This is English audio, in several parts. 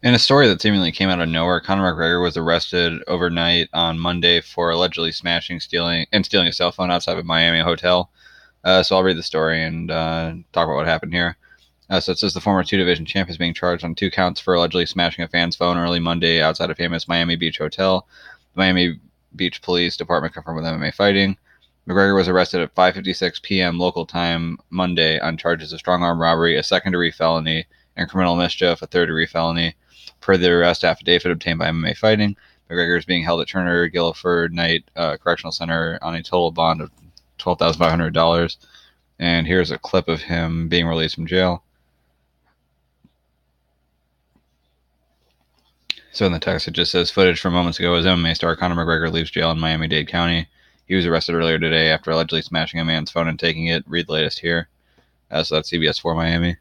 In a story that seemingly came out of nowhere, Conor McGregor was arrested overnight on Monday for allegedly smashing, stealing a cell phone outside of a Miami hotel. So I'll read the story and talk about what happened here. So it says the former two-division champ is being charged on 2 counts for allegedly smashing a fan's phone early Monday outside a famous Miami Beach hotel. The Miami Beach Police Department confirmed with MMA Fighting. McGregor was arrested at 5:56 p.m. local time Monday on charges of strong-arm robbery, a second-degree felony, and criminal mischief, a third-degree felony. Per the arrest affidavit obtained by MMA Fighting, McGregor is being held at Turner Guilford Night Correctional Center on a total bond of $12,500. And here's a clip of him being released from jail. So in the text, it just says footage from moments ago as MMA star Conor McGregor leaves jail in Miami-Dade County. He was arrested earlier today after allegedly smashing a man's phone and taking it. Read the latest here. So that's CBS 4 Miami.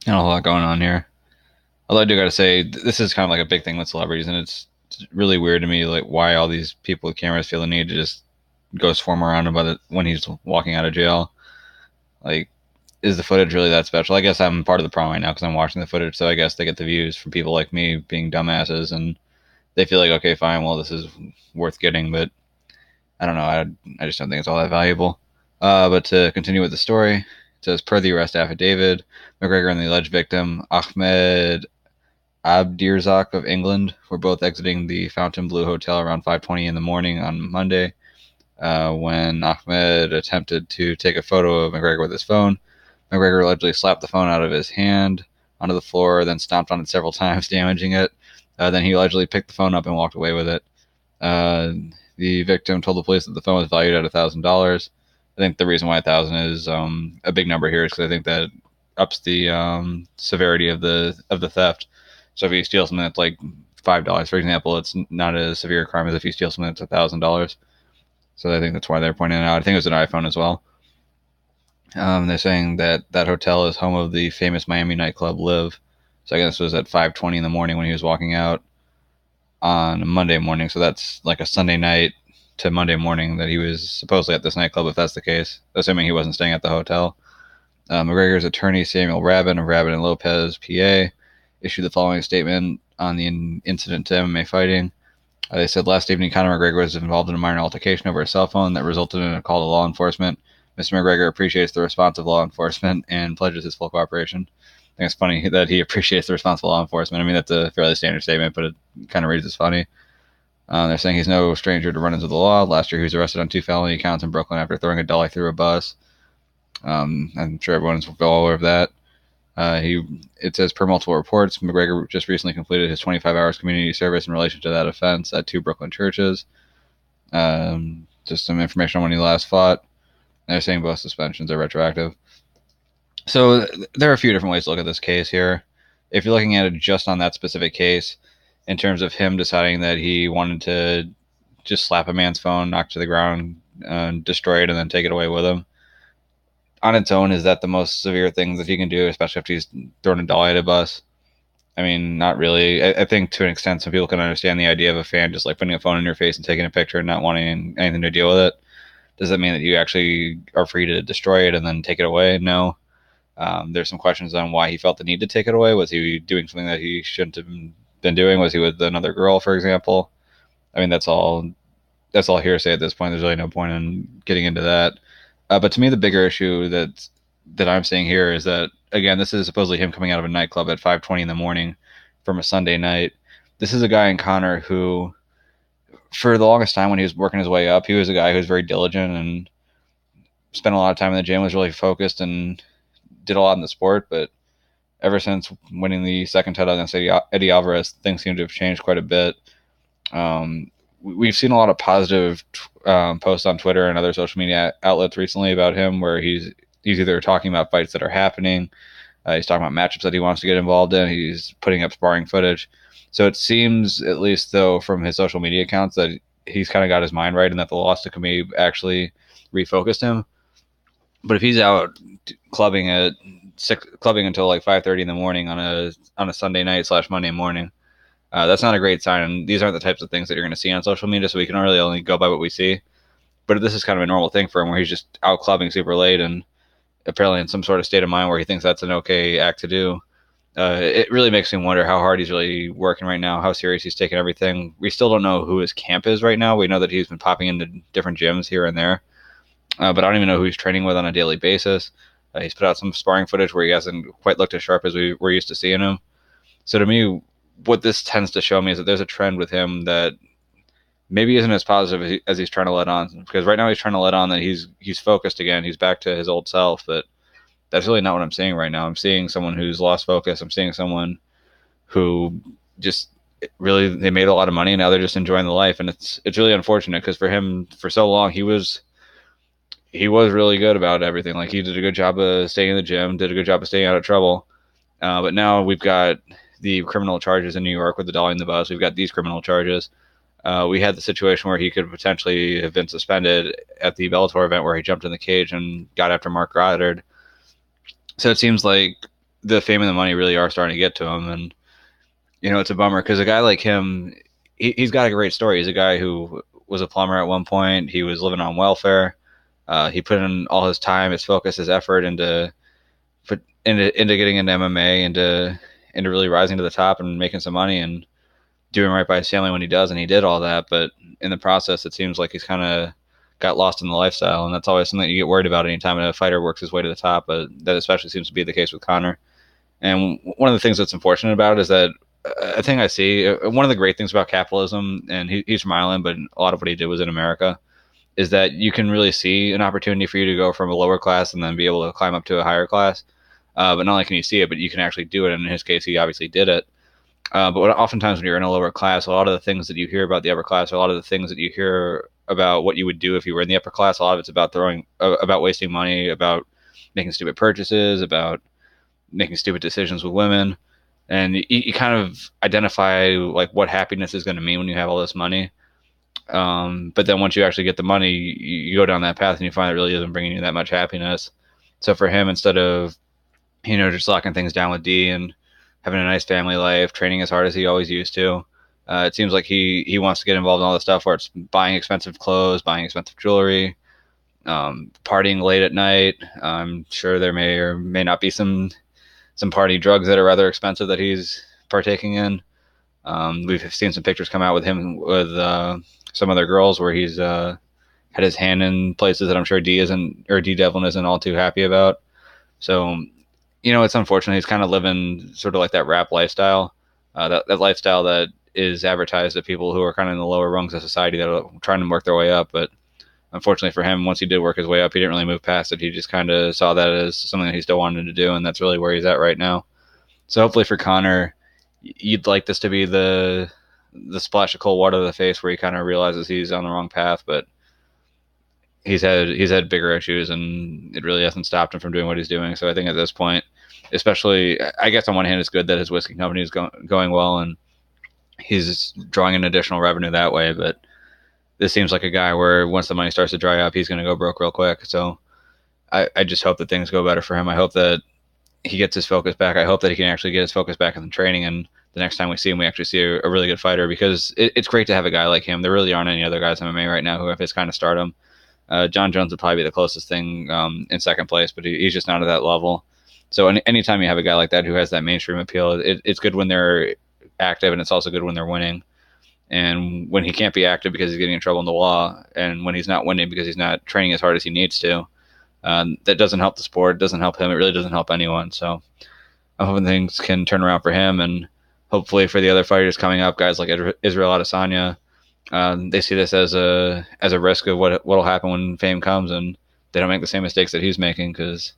And a whole lot going on here. Although I do gotta say, this is kind of like a big thing with celebrities, and it's really weird to me, like why all these people with cameras feel the need to just go swarm around him when he's walking out of jail. Like, is the footage really that special? I guess I'm part of the problem right now because I'm watching the footage, so I guess they get the views from people like me being dumbasses, and they feel like, okay, fine, well, this is worth getting, but I don't know. I just don't think it's all that valuable. But to continue with the story, it says, per the arrest affidavit, McGregor and the alleged victim, Ahmed Abdirzak of England, were both exiting the Fountainebleu Hotel around 5:20 in the morning on Monday when Ahmed attempted to take a photo of McGregor with his phone. McGregor allegedly slapped the phone out of his hand onto the floor, then stomped on it several times, damaging it. Then he allegedly picked the phone up and walked away with it. The victim told the police that the phone was valued at $1,000. I think the reason why 1,000 is a big number here is because I think that ups the severity of the theft. So if you steal something that's like $5, for example, it's not as severe a crime as if you steal something that's $1,000. So I think that's why they're pointing it out. I think it was an iPhone as well. They're saying that that hotel is home of the famous Miami nightclub Live. So I guess it was at 5:20 in the morning when he was walking out on Monday morning. So that's like a Sunday night to Monday morning that he was supposedly at this nightclub, if that's the case, assuming he wasn't staying at the hotel. McGregor's attorney, Samuel Rabin of Rabin and Lopez, PA, issued the following statement on the incident to MMA Fighting. They said last evening Conor McGregor was involved in a minor altercation over a cell phone that resulted in a call to law enforcement. Mr. McGregor appreciates the response of law enforcement and pledges his full cooperation. I think it's funny that he appreciates the response of law enforcement. I mean, that's a fairly standard statement, but it kind of reads as funny. They're saying he's no stranger to run-ins with the law. Last year, he was arrested on 2 felony counts in Brooklyn after throwing a dolly through a bus. I'm sure everyone's well aware of that. It says, per multiple reports, McGregor just recently completed his 25 hours community service in relation to that offense at 2 Brooklyn churches. Just some information on when he last fought. They're saying both suspensions are retroactive. So there are a few different ways to look at this case here. If you're looking at it just on that specific case, in terms of him deciding that he wanted to just slap a man's phone, knock it to the ground, destroy it, and then take it away with him, on its own, is that the most severe thing that he can do, especially if he's throwing a dolly at a bus? I mean, not really. I think to an extent, some people can understand the idea of a fan just like putting a phone in your face and taking a picture and not wanting anything to deal with it. Does that mean that you actually are free to destroy it and then take it away? No. There's some questions on why he felt the need to take it away. Was he doing something that he shouldn't have been doing? Was he with another girl, for example? I mean, that's all hearsay at this point. There's really no point in getting into that. But to me, the bigger issue that I'm seeing here is that, again, this is supposedly him coming out of a nightclub at 5:20 in the morning from a Sunday night. This is a guy in Conor who, for the longest time when he was working his way up, he was a guy who was very diligent and spent a lot of time in the gym, was really focused and did a lot in the sport. But ever since winning the second title against Eddie Alvarez, things seem to have changed quite a bit. We've seen a lot of positive posts on Twitter and other social media outlets recently about him, where he's either talking about fights that are happening, he's talking about matchups that he wants to get involved in, he's putting up sparring footage. So it seems, at least though, from his social media accounts, that he's kind of got his mind right and that the loss to Khabib actually refocused him. But if he's out clubbing until like 5:30 in the morning on a Sunday night / Monday morning, that's not a great sign. And these aren't the types of things that you're going to see on social media, so we can really only go by what we see. But this is kind of a normal thing for him, where he's just out clubbing super late and apparently in some sort of state of mind where he thinks that's an okay act to do. It really makes me wonder how hard he's really working right now, how serious he's taking everything. We still don't know who his camp is right now. We know that he's been popping into different gyms here and there, but I don't even know who he's training with on a daily basis. He's put out some sparring footage where he hasn't quite looked as sharp as we're used to seeing him. So to me, what this tends to show me is that there's a trend with him that maybe isn't as positive as he's trying to let on. Because right now he's trying to let on that he's focused again. He's back to his old self, but that's really not what I'm seeing right now. I'm seeing someone who's lost focus. I'm seeing someone who just really they made a lot of money and now they're just enjoying the life, and it's really unfortunate because for him for so long he was really good about everything. Like he did a good job of staying in the gym, did a good job of staying out of trouble. But now we've got the criminal charges in New York with the dolly in the bus. We've got these criminal charges. We had the situation where he could potentially have been suspended at the Bellator event where he jumped in the cage and got after Mark Goddard. So it seems like the fame and the money really are starting to get to him, and it's a bummer because a guy like him, he's got a great story. He's a guy who was a plumber at one point. He was living on welfare. He put in all his time, his focus, his effort into getting into MMA, into really rising to the top and making some money and doing right by his family when he does, and he did all that. But in the process, it seems like he's kind of got lost in the lifestyle, and that's always something you get worried about anytime a fighter works his way to the top. But that especially seems to be the case with Conor. And one of the things that's unfortunate about it is that a thing I see, one of the great things about capitalism, and he's from Ireland, but a lot of what he did was in America, is that you can really see an opportunity for you to go from a lower class and then be able to climb up to a higher class. But not only can you see it, but you can actually do it. And in his case, he obviously did it. But oftentimes when you're in a lower class, a lot of the things that you hear about the upper class, or a lot of the things that you hear about what you would do if you were in the upper class, a lot of it's about about wasting money, about making stupid purchases, about making stupid decisions with women. And you kind of identify like what happiness is going to mean when you have all this money. But then once you actually get the money, you go down that path and you find it really isn't bringing you that much happiness. So for him, instead of just locking things down with D and having a nice family life, training as hard as he always used to, it seems like he wants to get involved in all the stuff where it's buying expensive clothes, buying expensive jewelry, partying late at night. I'm sure there may or may not be some party drugs that are rather expensive that he's partaking in. We've seen some pictures come out with him with some other girls where he's had his hand in places that I'm sure D Devlin isn't all too happy about. So, it's unfortunate. He's kind of living sort of like that rap lifestyle, that lifestyle that is advertised to people who are kind of in the lower rungs of society that are trying to work their way up. But unfortunately for him, once he did work his way up, he didn't really move past it. He just kind of saw that as something that he still wanted to do, and that's really where he's at right now. So hopefully for Conor, you'd like this to be the splash of cold water to the face where he kind of realizes he's on the wrong path, but he's had bigger issues, and it really hasn't stopped him from doing what he's doing. So I think at this point, especially, I guess on one hand, it's good that his whiskey company is going well, and he's drawing in additional revenue that way. But this seems like a guy where once the money starts to dry up, he's going to go broke real quick. So I just hope that things go better for him. I hope that he gets his focus back. I hope that he can actually get his focus back in the training, and the next time we see him, we actually see a really good fighter, because it's great to have a guy like him. There really aren't any other guys in MMA right now who have his kind of stardom. John Jones would probably be the closest thing in second place, but he's just not at that level. So anytime you have a guy like that who has that mainstream appeal, it's good when they're active, and it's also good when they're winning. And when he can't be active because he's getting in trouble in the law, and when he's not winning because he's not training as hard as he needs to, that doesn't help the sport. It doesn't help him. It really doesn't help anyone. So I'm hoping things can turn around for him, and hopefully for the other fighters coming up, guys like Israel Adesanya, they see this as a risk of what'll happen when fame comes, and they don't make the same mistakes that he's making, because